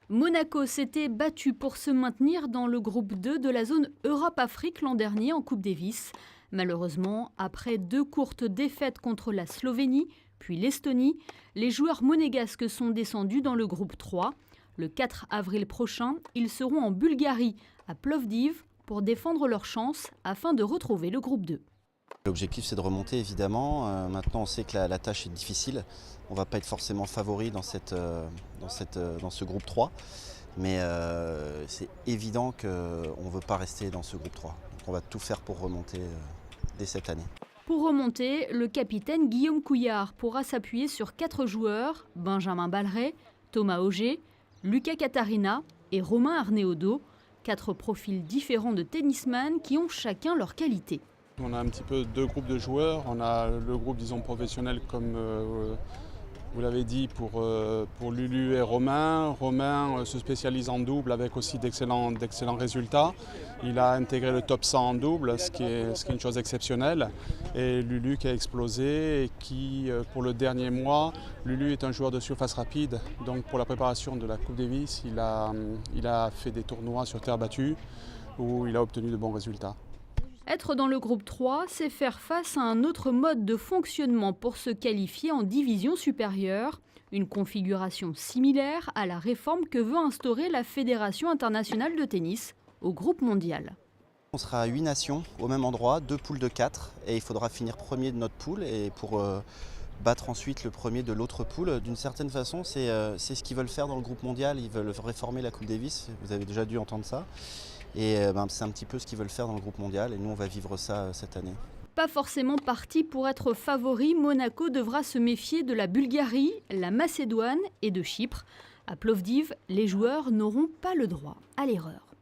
Monaco s'était battu pour se maintenir dans le groupe 2 de la zone Europe-Afrique l'an dernier en Coupe Davis. Malheureusement, après 2 courtes défaites contre la Slovénie, puis l'Estonie, les joueurs monégasques sont descendus dans le groupe 3. Le 4 avril prochain, ils seront en Bulgarie, à Plovdiv, pour défendre leurs chances afin de retrouver le groupe 2. L'objectif, c'est de remonter, évidemment. Maintenant, on sait que la tâche est difficile. On ne va pas être forcément favori dans ce groupe 3. Mais c'est évident qu'on ne veut pas rester dans ce groupe 3. Donc on va tout faire pour remonter dès cette année. Pour remonter, le capitaine Guillaume Couillard pourra s'appuyer sur 4 joueurs, Benjamin Balleret, Thomas Auger, Lucas Catarina et Romain Arneaudo. 4 profils différents de tennisman qui ont chacun leurs qualités. On a un petit peu 2 groupes de joueurs. On a le groupe, disons, professionnel, comme vous l'avez dit, pour Lulu et Romain. Romain se spécialise en double avec aussi d'excellents résultats. Il a intégré le top 100 en double, ce qui est une chose exceptionnelle. Et Lulu qui a explosé et qui, pour le dernier mois, Lulu est un joueur de surface rapide. Donc pour la préparation de la Coupe Davis, il a fait des tournois sur terre battue où il a obtenu de bons résultats. Être dans le groupe 3, c'est faire face à un autre mode de fonctionnement pour se qualifier en division supérieure, une configuration similaire à la réforme que veut instaurer la Fédération internationale de tennis au groupe mondial. On sera à 8 nations au même endroit, 2 poules de 4, et il faudra finir premier de notre poule et pour battre ensuite le premier de l'autre poule. D'une certaine façon, c'est ce qu'ils veulent faire dans le groupe mondial. Ils veulent réformer la Coupe Davis, vous avez déjà dû entendre ça. Et c'est un petit peu ce qu'ils veulent faire dans le groupe mondial et nous on va vivre ça cette année. Pas forcément parti pour être favori, Monaco devra se méfier de la Bulgarie, la Macédoine et de Chypre. À Plovdiv, les joueurs n'auront pas le droit à l'erreur.